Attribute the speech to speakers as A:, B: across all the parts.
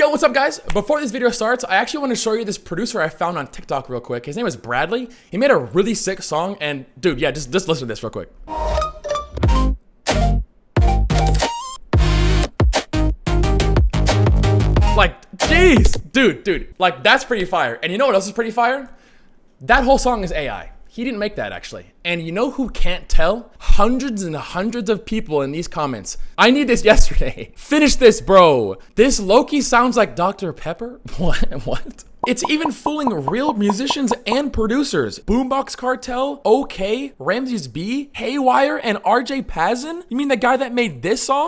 A: Yo, what's up guys? Before this video starts, I actually want to show you this producer I found on TikTok real quick. His name is Bradley. He made a really sick song and dude, yeah, just listen to this real quick. Like, jeez, dude, like that's pretty fire. And you know what else is pretty fire? That whole song is AI. He didn't make that actually. And you know who can't tell? Hundreds and hundreds of people in these comments. I need this yesterday. Finish this, bro. This Loki sounds like Dr. Pepper. What? It's even fooling real musicians and producers. Boombox Cartel, OK, Ramses B, Haywire, and RJ Pazin? You mean the guy that made this song?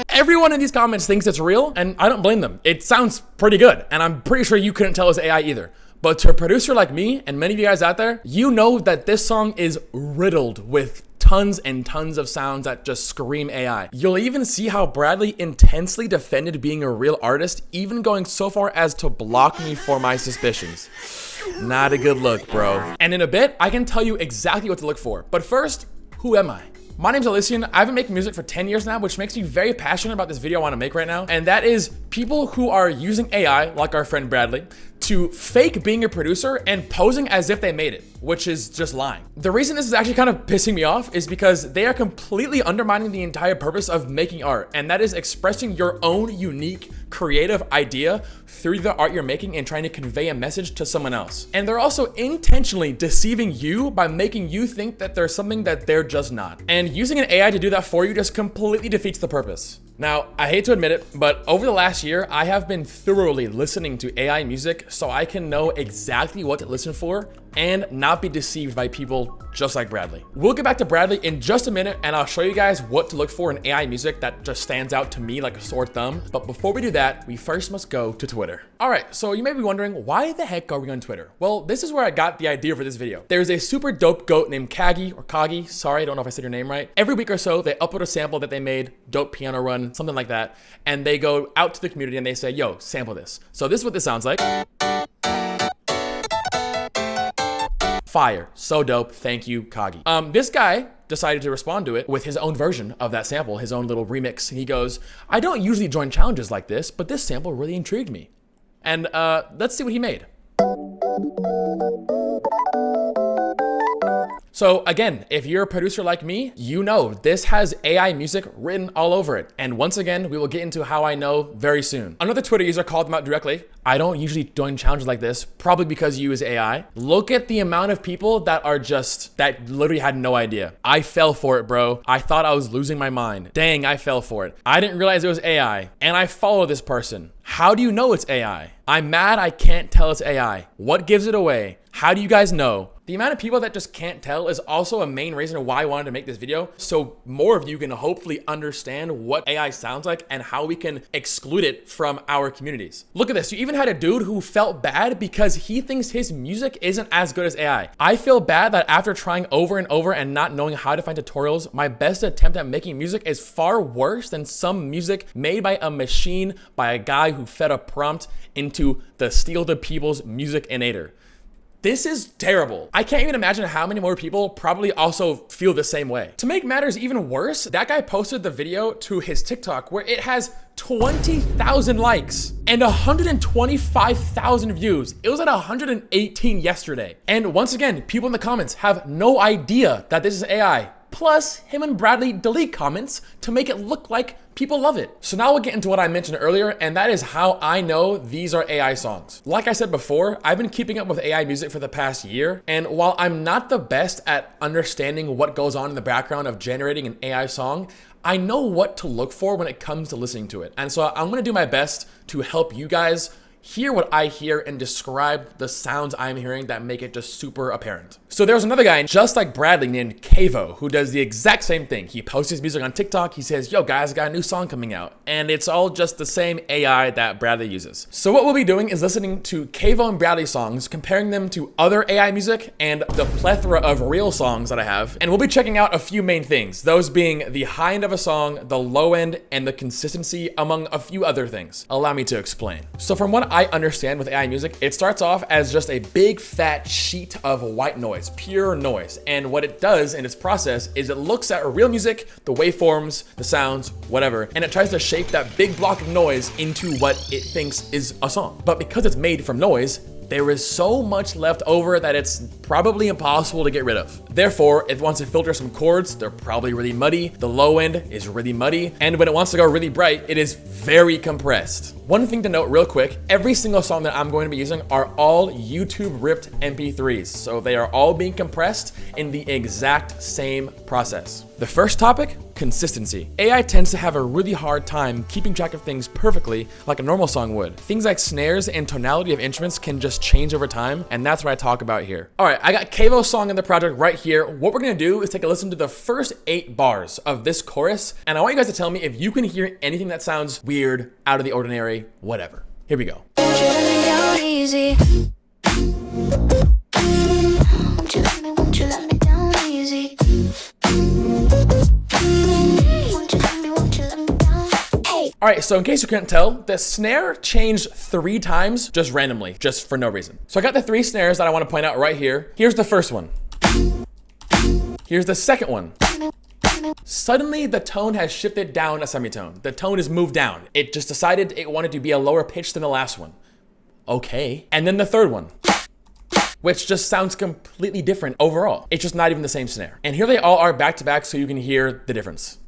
A: Everyone in these comments thinks it's real, and I don't blame them. It sounds pretty good, and I'm pretty sure you couldn't tell it's AI either. But to a producer like me, and many of you guys out there, you know that this song is riddled with tons and tons of sounds that just scream AI. You'll even see how Bradley intensely defended being a real artist, even going so far as to block me for my suspicions. Not a good look, bro. And in a bit, I can tell you exactly what to look for. But first, who am I? My name's Elysian. I've been making music for 10 years now, which makes me very passionate about this video I want to make right now. And that is people who are using AI, like our friend Bradley, to fake being a producer and posing as if they made it, which is just lying. The reason this is actually kind of pissing me off is because they are completely undermining the entire purpose of making art, and that is expressing your own unique creative idea through the art you're making and trying to convey a message to someone else. And they're also intentionally deceiving you by making you think that there's something that they're just not. And using an AI to do that for you just completely defeats the purpose. Now, I hate to admit it, but over the last year, I have been thoroughly listening to AI music so I can know exactly what to listen for and not be deceived by people just like Bradley. We'll get back to Bradley in just a minute and I'll show you guys what to look for in AI music that just stands out to me like a sore thumb. But before we do that, we first must go to Twitter. All right, so you may be wondering, why the heck are we on Twitter? Well, this is where I got the idea for this video. There's a super dope goat named Kagi, sorry, I don't know if I said your name right. Every week or so, they upload a sample that they made, dope piano run, something like that. And they go out to the community and they say, yo, sample this. So this is what this sounds like. Fire, so dope, thank you, Kagi. This guy decided to respond to it with his own version of that sample, his own little remix. He goes, I don't usually join challenges like this, but this sample really intrigued me. And let's see what he made. So again, if you're a producer like me, you know this has AI music written all over it. And once again, we will get into how I know very soon. Another Twitter user called them out directly. I don't usually join challenges like this, probably because you use AI. Look at the amount of people that literally had no idea. I fell for it, bro. I thought I was losing my mind. Dang, I fell for it. I didn't realize it was AI. And I follow this person. How do you know it's AI? I'm mad I can't tell it's AI. What gives it away? How do you guys know? The amount of people that just can't tell is also a main reason why I wanted to make this video, so more of you can hopefully understand what AI sounds like and how we can exclude it from our communities. Look at this. You even had a dude who felt bad because he thinks his music isn't as good as AI. I feel bad that after trying over and over and not knowing how to find tutorials, my best attempt at making music is far worse than some music made by a machine by a guy who fed a prompt into the Steal the People's music innator. This is terrible. I can't even imagine how many more people probably also feel the same way. To make matters even worse, that guy posted the video to his TikTok where it has 20,000 likes and 125,000 views. It was at 118 yesterday. And once again, people in the comments have no idea that this is AI. Plus, him and Bradley delete comments to make it look like people love it. So now we'll get into what I mentioned earlier, and that is how I know these are AI songs. Like I said before, I've been keeping up with AI music for the past year, and while I'm not the best at understanding what goes on in the background of generating an AI song, I know what to look for when it comes to listening to it. And so I'm gonna do my best to help you guys hear what I hear and describe the sounds I'm hearing that make it just super apparent. So there's another guy just like Bradley named Kavo who does the exact same thing. He posts his music on TikTok. He says, yo guys, I got a new song coming out. And it's all just the same AI that Bradley uses. So what we'll be doing is listening to Kavo and Bradley songs, comparing them to other AI music and the plethora of real songs that I have. And we'll be checking out a few main things, those being the high end of a song, the low end, and the consistency among a few other things. Allow me to explain. So from what I understand with AI music, it starts off as just a big fat sheet of white noise, pure noise. And what it does in its process is it looks at real music, the waveforms, the sounds, whatever, and it tries to shape that big block of noise into what it thinks is a song. But because it's made from noise, there is so much left over that it's probably impossible to get rid of. Therefore, if it wants to filter some chords, they're probably really muddy. The low end is really muddy. And when it wants to go really bright, it is very compressed. One thing to note real quick, every single song that I'm going to be using are all YouTube ripped MP3s. So they are all being compressed in the exact same process. The first topic, consistency. AI tends to have a really hard time keeping track of things perfectly like a normal song would. Things like snares and tonality of instruments can just change over time, and that's what I talk about here. All right, I got Kevo's song in the project right here. What we're gonna do is take a listen to the first 8 bars of this chorus, and I want you guys to tell me if you can hear anything that sounds weird, out of the ordinary, whatever. Here we go. All right, so in case you couldn't tell, the snare changed 3 times just randomly, just for no reason. So I got the 3 snares that I want to point out right here. Here's the first one. Here's the second one. Suddenly, the tone has shifted down a semitone. The tone is moved down. It just decided it wanted to be a lower pitch than the last one. Okay. And then the third one, which just sounds completely different overall. It's just not even the same snare. And here they all are back to back so you can hear the difference.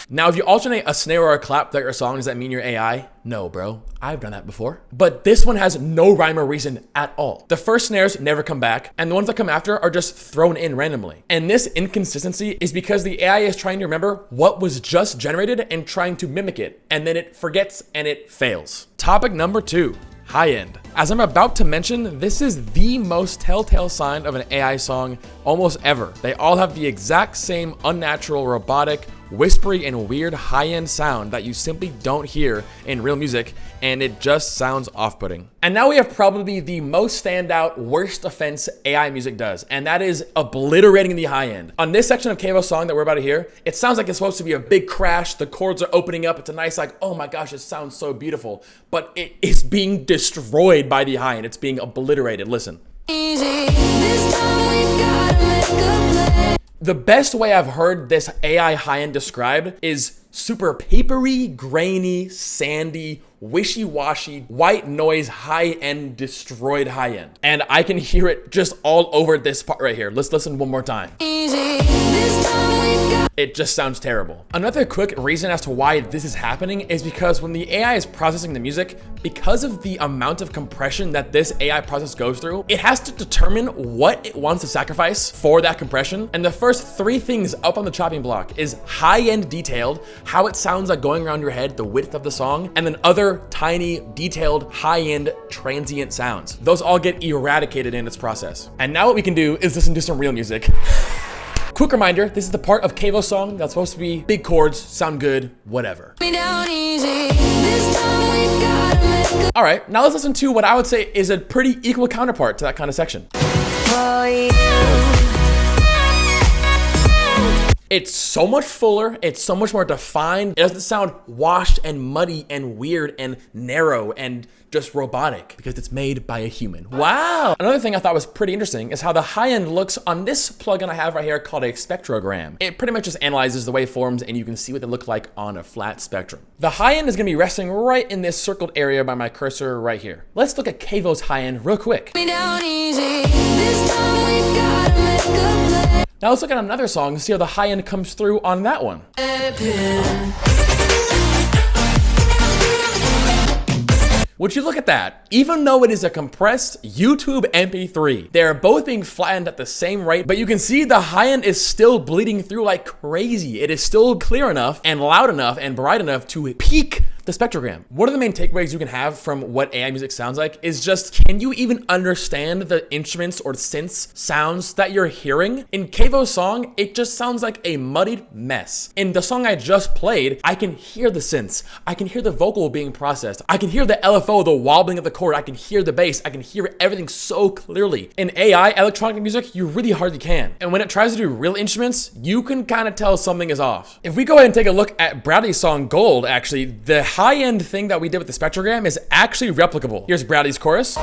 A: Now, if you alternate a snare or a clap throughout your song, does that mean you're AI? No, bro. I've done that before. But this one has no rhyme or reason at all. The first snares never come back, and the ones that come after are just thrown in randomly. And this inconsistency is because the AI is trying to remember what was just generated and trying to mimic it, and then it forgets and it fails. Topic number 2. High end. As I'm about to mention, this is the most telltale sign of an AI song almost ever. They all have the exact same unnatural, robotic, whispery, and weird high-end sound that you simply don't hear in real music, and it just sounds off-putting. And now we have probably the most standout, worst offense AI music does, and that is obliterating the high end. On this section of Kevo's song that we're about to hear, it sounds like it's supposed to be a big crash, the chords are opening up, it's a nice like, oh my gosh, it sounds so beautiful, but it is being destroyed by the high end. It's being obliterated. Listen. The best way I've heard this AI high-end described is super papery, grainy, sandy, wishy-washy, white noise, high-end, destroyed high-end. And I can hear it just all over this part right here. Let's listen one more time. It just sounds terrible. Another quick reason as to why this is happening is because when the AI is processing the music, because of the amount of compression that this AI process goes through, it has to determine what it wants to sacrifice for that compression. And the first 3 things up on the chopping block is high-end detailed, how it sounds like going around your head, the width of the song, and then other tiny, detailed, high-end, transient sounds. Those all get eradicated in its process. And now what we can do is listen to some real music. Quick reminder, this is the part of Kevo's song that's supposed to be big chords, sound good, whatever. All right, now let's listen to what I would say is a pretty equal counterpart to that kind of section. It's so much fuller, it's so much more defined. It doesn't sound washed and muddy and weird and narrow and just robotic because it's made by a human. Wow. Another thing I thought was pretty interesting is how the high end looks on this plugin I have right here called a spectrogram. It pretty much just analyzes the waveforms and you can see what they look like on a flat spectrum. The high end is gonna be resting right in this circled area by my cursor right here. Let's look at Kevo's high end real quick. Now let's look at another song and see how the high end comes through on that one. Would you look at that? Even though it is a compressed YouTube MP3, they're both being flattened at the same rate, but you can see the high end is still bleeding through like crazy. It is still clear enough and loud enough and bright enough to peak the spectrogram. One of the main takeaways you can have from what AI music sounds like is just, can you even understand the instruments or synths sounds that you're hearing? In Kevo's song, it just sounds like a muddied mess. In the song I just played, I can hear the synths. I can hear the vocal being processed. I can hear the LFO, the wobbling of the chord. I can hear the bass. I can hear everything so clearly. In AI, electronic music, you really hardly can. And when it tries to do real instruments, you can kind of tell something is off. If we go ahead and take a look at Bradley's song Gold, actually, the high-end thing that we did with the spectrogram is actually replicable. Here's Bradley's chorus.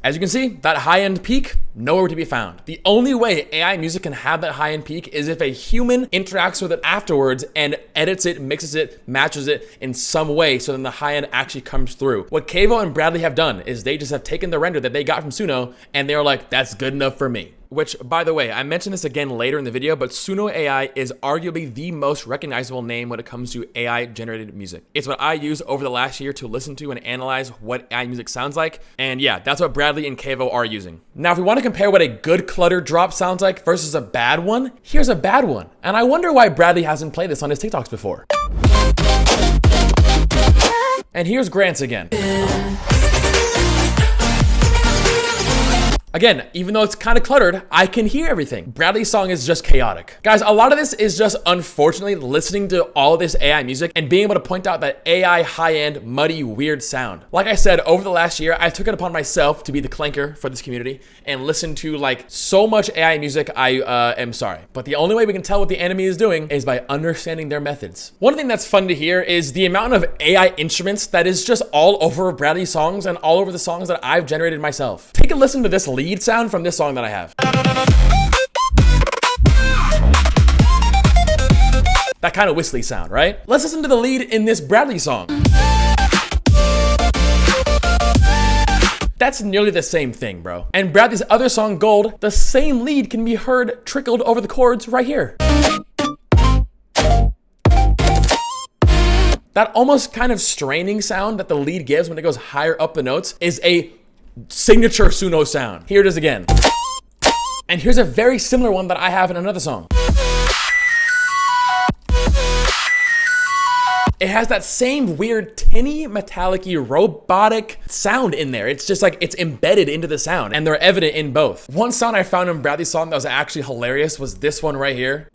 A: As you can see, that high-end peak, nowhere to be found. The only way AI music can have that high-end peak is if a human interacts with it afterwards and edits it, mixes it, matches it in some way so then the high-end actually comes through. What Kevo and Bradley have done is they just have taken the render that they got from Suno and they were like, that's good enough for me. Which, by the way, I mentioned this again later in the video, but Suno AI is arguably the most recognizable name when it comes to AI-generated music. It's what I use over the last year to listen to and analyze what AI music sounds like. And yeah, that's what Bradley and Kevo are using. Now, if we want to compare what a good clutter drop sounds like versus a bad one, here's a bad one. And I wonder why Bradley hasn't played this on his TikToks before. And here's Grant's again. Again, even though it's kind of cluttered, I can hear everything. Bradley's song is just chaotic. Guys, a lot of this is just unfortunately listening to all this AI music and being able to point out that AI high-end, muddy, weird sound. Like I said, over the last year, I took it upon myself to be the clanker for this community and listen to like so much AI music, I am sorry. But the only way we can tell what the enemy is doing is by understanding their methods. One thing that's fun to hear is the amount of AI instruments that is just all over Bradley's songs and all over the songs that I've generated myself. Take a listen to this lead sound from this song that I have. That kind of whistly sound, right? Let's listen to the lead in this Bradley song. That's nearly the same thing, bro. And Bradley's other song, Gold, the same lead can be heard trickled over the chords right here. That almost kind of straining sound that the lead gives when it goes higher up the notes is a signature Suno sound. Here it is again. And here's a very similar one that I have in another song. It has that same weird tinny, metallic-y, robotic sound in there. It's just like it's embedded into the sound and they're evident in both. One sound I found in Bradley's song that was actually hilarious was this one right here.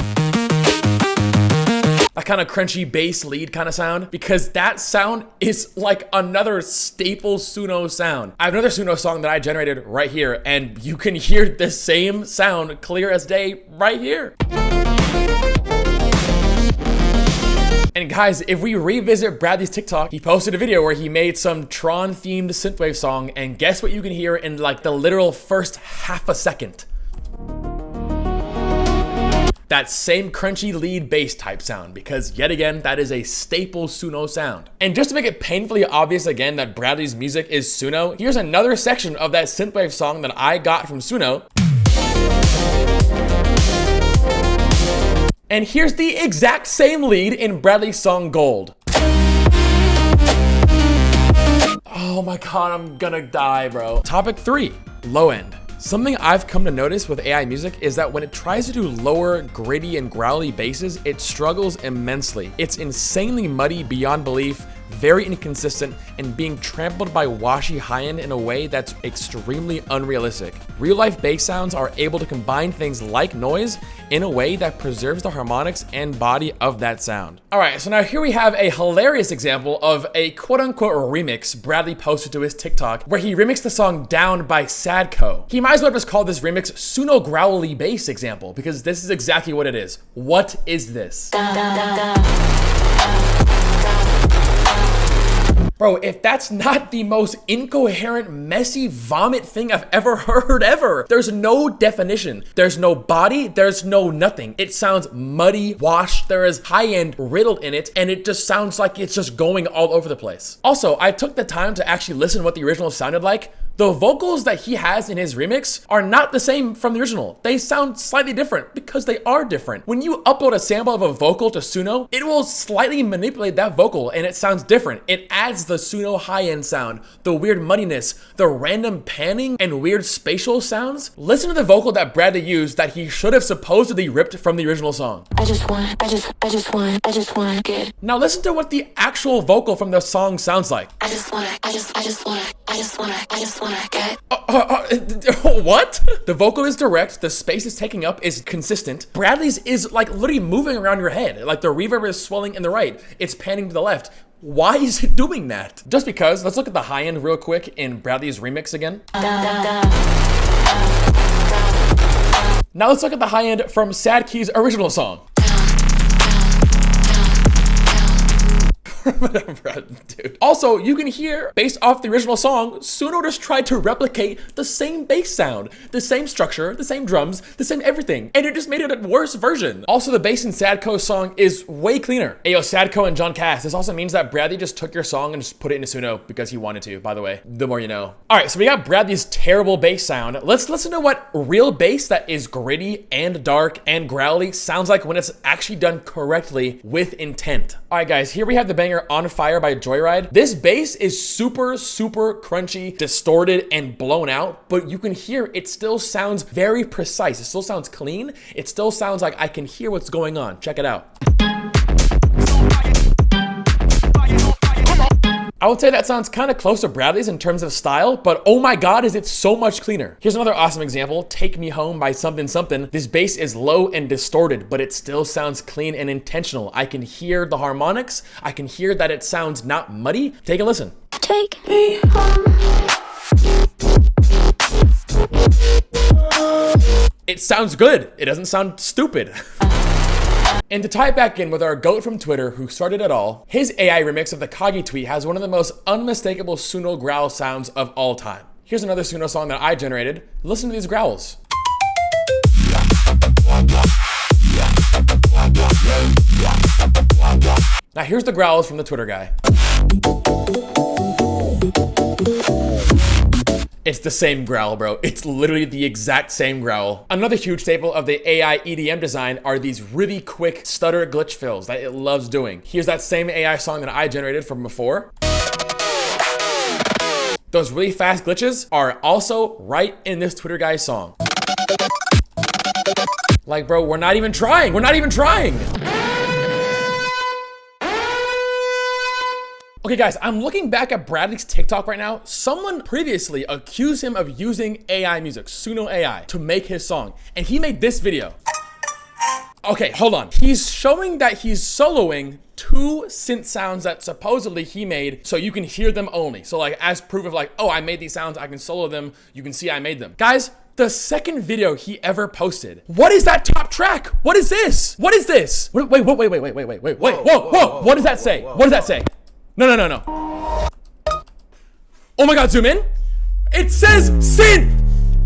A: That kind of crunchy bass lead kind of sound, because that sound is like another staple Suno sound. I have another Suno song that I generated right here, and you can hear the same sound clear as day right here. And guys, if we revisit Bradley's TikTok, he posted a video where he made some Tron themed synthwave song, and guess what you can hear in like the literal first half a second? That same crunchy lead bass type sound, because yet again, that is a staple Suno sound. And just to make it painfully obvious again that Bradley's music is Suno, here's another section of that synthwave song that I got from Suno. And here's the exact same lead in Bradley's song Gold. Oh my God, I'm gonna die, bro. Topic 3, low end. Something I've come to notice with AI music is that when it tries to do lower, gritty, and growly basses, it struggles immensely. It's insanely muddy beyond belief, very inconsistent, and being trampled by washy high-end in a way that's extremely unrealistic. Real-life bass sounds are able to combine things like noise in a way that preserves the harmonics and body of that sound. All right, so now here we have a hilarious example of a quote-unquote remix Bradley posted to his TikTok, where he remixed the song Down by Sadko. He might as well just call this remix Suno Growly Bass example, because this is exactly what it is. What is this? Bro, if that's not the most incoherent, messy vomit thing I've ever heard ever. There's no definition. There's no body. There's no nothing. It sounds muddy, washed. There is high-end riddled in it, and it just sounds like it's just going all over the place. Also, I took the time to actually listen to what the original sounded like. The vocals that he has in his remix are not the same from the original. They sound slightly different because they are different. When you upload a sample of a vocal to Suno, it will slightly manipulate that vocal and it sounds different. It adds the Suno high-end sound, the weird muddiness, the random panning and weird spatial sounds. Listen to the vocal that Bradley used that he should have supposedly ripped from the original song. I just want get. Now listen to what the actual vocal from the song sounds like. I just wanna get. What? The vocal is direct, the space it's taking up is consistent. Bradley's is like literally moving around your head. Like the reverb is swelling in the right, it's panning to the left. Why is it doing that? Just because. Let's look at the high end real quick in Bradley's remix again. Now let's look at the high end from Sad Key's original song. Dude. Also, you can hear, based off the original song, Suno just tried to replicate the same bass sound, the same structure, the same drums, the same everything, and it just made it a worse version. Also, the bass in Sadko's song is way cleaner. Ayo, Sadko and John Cass, this also means that Bradley just took your song and just put it into Suno because he wanted to, by the way. The more you know. All right, so we got Bradley's terrible bass sound. Let's listen to what real bass that is gritty and dark and growly sounds like when it's actually done correctly with intent. All right, guys, here we have the banger On Fire by Joyride. This bass is super, super crunchy, distorted, and blown out, but you can hear it still sounds very precise. It still sounds clean. It still sounds like I can hear what's going on. Check it out. I would say that sounds kind of close to Bradley's in terms of style, but oh my God, is it so much cleaner. Here's another awesome example, Take Me Home by something something. This bass is low and distorted, but it still sounds clean and intentional. I can hear the harmonics. I can hear that it sounds not muddy. Take a listen. Take me home. It sounds good. It doesn't sound stupid. And to tie it back in with our GOAT from Twitter who started it all, his AI remix of the Kagi tweet has one of the most unmistakable Suno growl sounds of all time. Here's another Suno song that I generated. Listen to these growls. Now here's the growls from the Twitter guy. It's the same growl, bro. It's literally the exact same growl. Another huge staple of the AI EDM design are these really quick stutter glitch fills that it loves doing. Here's that same AI song that I generated from before. Those really fast glitches are also right in this Twitter guy's song. Like, bro, we're not even trying. We're not even trying. Okay guys, I'm looking back at Bradley's TikTok right now. Someone previously accused him of using AI music, Suno AI, to make his song. And he made this video. Okay, hold on. He's showing that he's soloing two synth sounds that supposedly he made so you can hear them only. So like as proof of like, oh, I made these sounds, I can solo them. You can see I made them. Guys, the second video he ever posted. What is that top track? What is this? What is this? Wait. Whoa. What does that say? What does that say? No. Oh my God, zoom in. It says synth.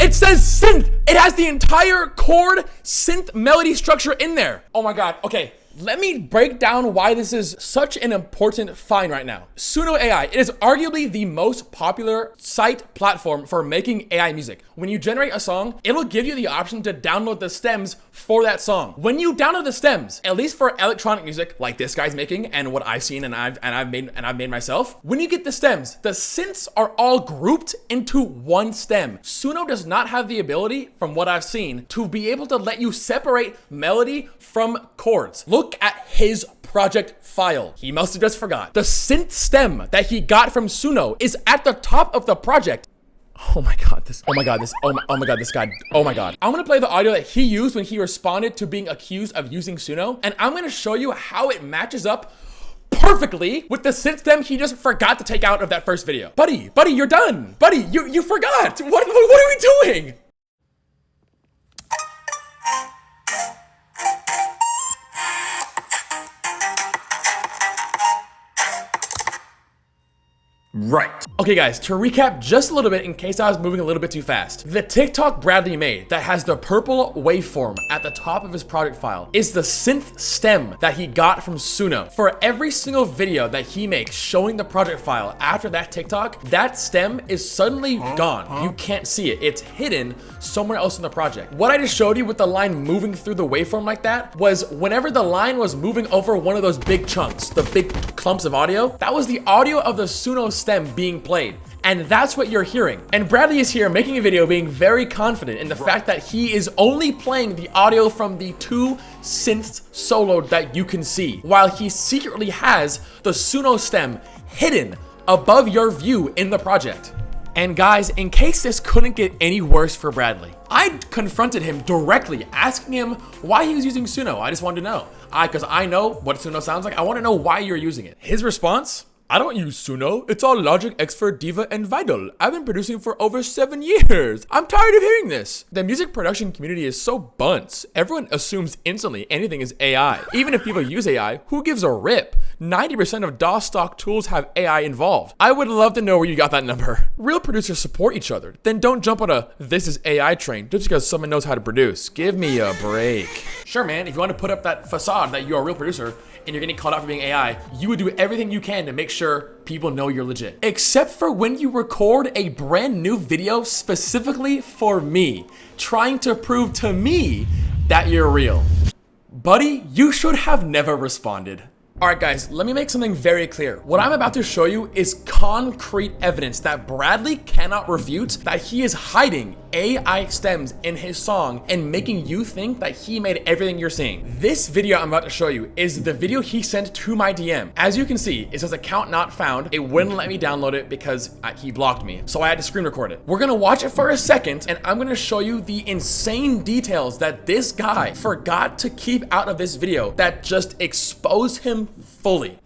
A: It says synth. It has the entire chord synth melody structure in there. Oh my God, okay. Let me break down why this is such an important find right now. Suno AI, it is arguably the most popular site platform for making AI music. When you generate a song, it'll give you the option to download the stems for that song. When you download the stems, at least for electronic music like this guy's making and what I've seen and I've made myself, when you get the stems, the synths are all grouped into one stem. Suno does not have the ability, from what I've seen, to be able to let you separate melody from chords. Look at his project file. He must have just forgot. The synth stem that he got from Suno is at the top of the project. Oh my God, this guy. I'm gonna play the audio that he used when he responded to being accused of using Suno, and I'm gonna show you how it matches up perfectly with the synth stem he just forgot to take out of that first video. Buddy, you're done. Buddy, you forgot. What are we doing? Right. Okay guys, to recap just a little bit in case I was moving a little bit too fast. The TikTok Bradley made that has the purple waveform at the top of his project file is the synth stem that he got from Suno. For every single video that he makes showing the project file after that TikTok, that stem is suddenly gone. You can't see it. It's hidden somewhere else in the project. What I just showed you with the line moving through the waveform like that was whenever the line was moving over one of those big chunks, the big clumps of audio, that was the audio of the Suno stem being played. And that's what you're hearing. And Bradley is here making a video being very confident in the fact that he is only playing the audio from the two synths soloed that you can see, while he secretly has the Suno stem hidden above your view in the project. And guys, in case this couldn't get any worse for Bradley, I confronted him directly, asking him why he was using Suno. I just wanted to know. Because I know what Suno sounds like. I want to know why you're using it. His response? I don't use Suno. It's all Logic, Expert, Diva, and Vital. I've been producing for over 7 years. I'm tired of hearing this. The music production community is so bunts. Everyone assumes instantly anything is AI. Even if people use AI, who gives a rip? 90% of DAW stock tools have AI involved. I would love to know where you got that number. Real producers support each other. Then don't jump on a "this is AI" train just because someone knows how to produce. Give me a break. Sure, man, if you want to put up that facade that you're a real producer and you're getting called out for being AI, you would do everything you can to make sure people know you're legit. Except for when you record a brand new video specifically for me, trying to prove to me that you're real. Buddy, you should have never responded. Alright guys, let me make something very clear. What I'm about to show you is concrete evidence that Bradley cannot refute that he is hiding AI stems in his song and making you think that he made everything you're seeing. This video I'm about to show you is the video he sent to my DM. As you can see, it says account not found. It wouldn't let me download it because he blocked me, so I had to screen record it. We're gonna watch it for a second and I'm gonna show you the insane details that this guy forgot to keep out of this video that just exposed him fully.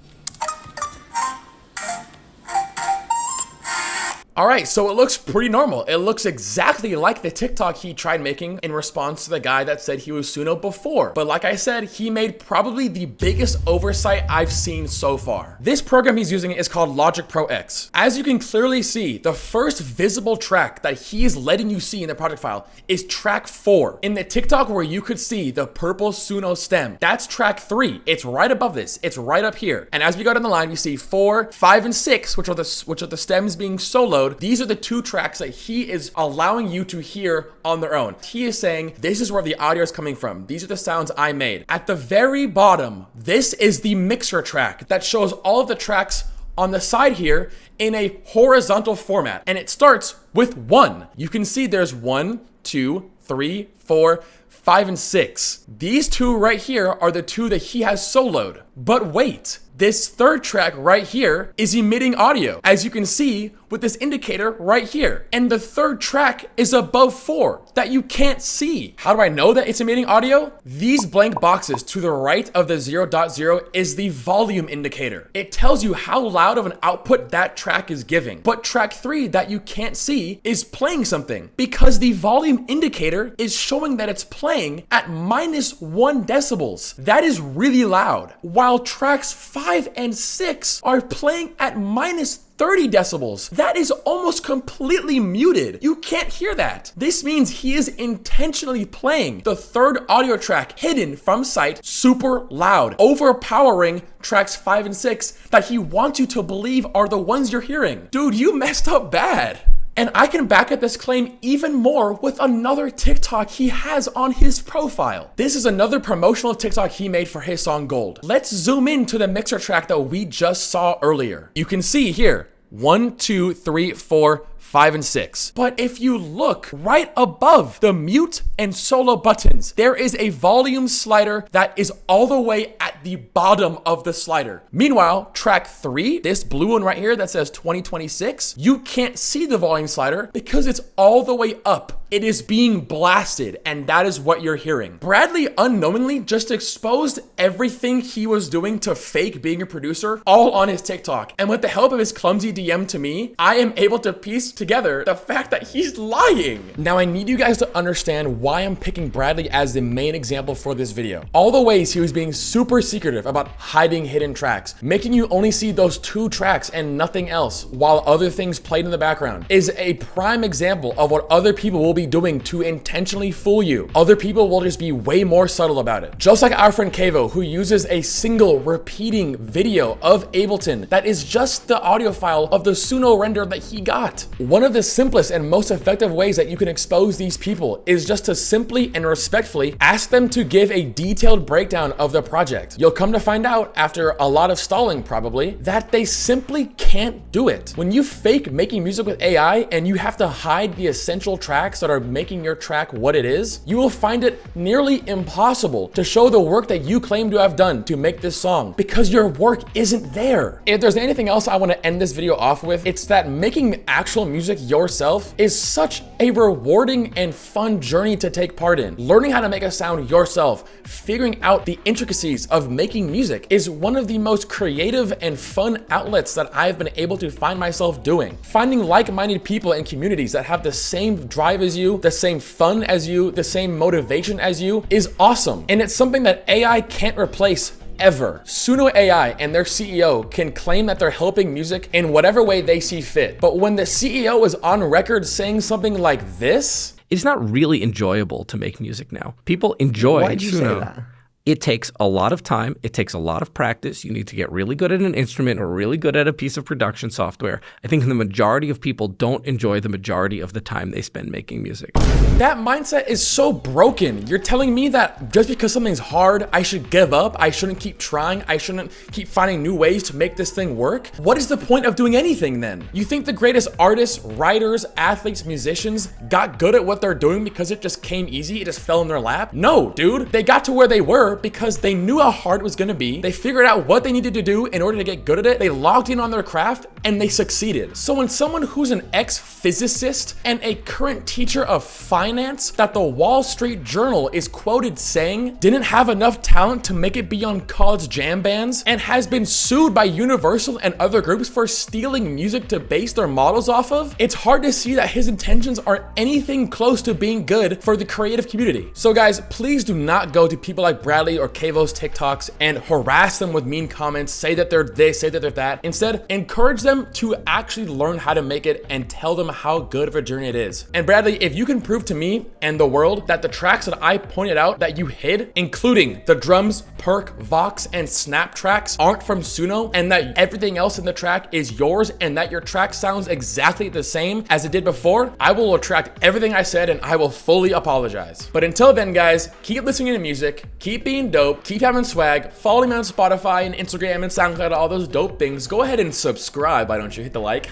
A: Alright, so it looks pretty normal. It looks exactly like the TikTok he tried making in response to the guy that said he was Suno before. But like I said, he made probably the biggest oversight I've seen so far. This program he's using is called Logic Pro X. As you can clearly see, the first visible track that he is letting you see in the project file is track 4. In the TikTok where you could see the purple Suno stem, that's track 3. It's right above this. It's right up here. And as we go down the line, we see 4, 5, and 6, which are the stems being soloed. These are the 2 tracks that he is allowing you to hear on their own. He is saying, this is where the audio is coming from. These are the sounds I made. At the very bottom, this is the mixer track that shows all of the tracks on the side here in a horizontal format. And it starts with 1. You can see there's 1, 2, 3, 4, 5, and 6. These 2 right here are the 2 that he has soloed. But wait, this 3rd track right here is emitting audio, as you can see with this indicator right here. And the 3rd track is above 4 that you can't see. How do I know that it's emitting audio? These blank boxes to the right of the 0.0 is the volume indicator. It tells you how loud of an output that track is giving. But track 3 that you can't see is playing something because the volume indicator is showing that it's playing at -1 decibels. That is really loud. While tracks 5 and 6 are playing at -30 decibels. That is almost completely muted. You can't hear that. This means he is intentionally playing the 3rd audio track hidden from sight super loud, overpowering tracks 5 and 6 that he wants you to believe are the ones you're hearing. Dude, you messed up bad. And I can back up this claim even more with another TikTok he has on his profile. This is another promotional TikTok he made for his song Gold. Let's zoom into the mixer track that we just saw earlier. You can see here, 1, 2, 3, 4, 5, and 6. But if you look right above the mute and solo buttons, there is a volume slider that is all the way at the bottom of the slider. Meanwhile, track 3, this blue one right here that says 2026, you can't see the volume slider because it's all the way up. It is being blasted, and that is what you're hearing. Bradley unknowingly just exposed everything he was doing to fake being a producer all on his TikTok. And with the help of his clumsy DM to me, I am able to piece together the fact that he's lying. Now I need you guys to understand why I'm picking Bradley as the main example for this video. All the ways he was being super secretive about hiding hidden tracks, making you only see those 2 tracks and nothing else while other things played in the background, is a prime example of what other people will be doing to intentionally fool you. Other people will just be way more subtle about it. Just like our friend Kevo, who uses a single repeating video of Ableton that is just the audio file of the Suno render that he got. One of the simplest and most effective ways that you can expose these people is just to simply and respectfully ask them to give a detailed breakdown of the project. You'll come to find out, after a lot of stalling probably, that they simply can't do it. When you fake making music with AI and you have to hide the essential tracks that are making your track what it is, you will find it nearly impossible to show the work that you claim to have done to make this song because your work isn't there. If there's anything else I want to end this video off with, it's that making actual music yourself is such a rewarding and fun journey to take part in. Learning how to make a sound yourself, figuring out the intricacies of making music is one of the most creative and fun outlets that I've been able to find myself doing. Finding like-minded people and communities that have the same drive as you, the same fun as you, the same motivation as you is awesome. And it's something that AI can't replace ever, Suno AI and their CEO can claim that they're helping music in whatever way they see fit. But when the CEO is on record saying something like this,
B: it's not really enjoyable to make music now. People enjoy
C: Why'd you say that?
B: It takes a lot of time. It takes a lot of practice. You need to get really good at an instrument or really good at a piece of production software. I think the majority of people don't enjoy the majority of the time they spend making music.
A: That mindset is so broken. You're telling me that just because something's hard, I should give up? I shouldn't keep trying? I shouldn't keep finding new ways to make this thing work? What is the point of doing anything then? You think the greatest artists, writers, athletes, musicians got good at what they're doing because it just came easy? It just fell in their lap? No, dude. They got to where they were because they knew how hard it was gonna be. They figured out what they needed to do in order to get good at it. They logged in on their craft and they succeeded. So when someone who's an ex-physicist and a current teacher of finance that the Wall Street Journal is quoted saying didn't have enough talent to make it be on college jam bands and has been sued by Universal and other groups for stealing music to base their models off of, it's hard to see that his intentions are anything close to being good for the creative community. So guys, please do not go to people like Bradley or Kevo's TikToks and harass them with mean comments, say that they're this, say that they're that. Instead, encourage them to actually learn how to make it and tell them how good of a journey it is. And Bradley, if you can prove to me and the world that the tracks that I pointed out that you hid, including the drums, perk, vox, and snap tracks aren't from Suno, and that everything else in the track is yours, and that your track sounds exactly the same as it did before, I will retract everything I said and I will fully apologize. But until then, guys, keep listening to music, keep being dope, keep having swag, follow me on Spotify and Instagram and SoundCloud, all those dope things. Go ahead and subscribe, why don't you? Hit the like.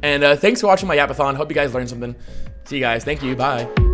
A: And thanks for watching my yapathon. Hope you guys learned something. See you guys. Thank you. Bye.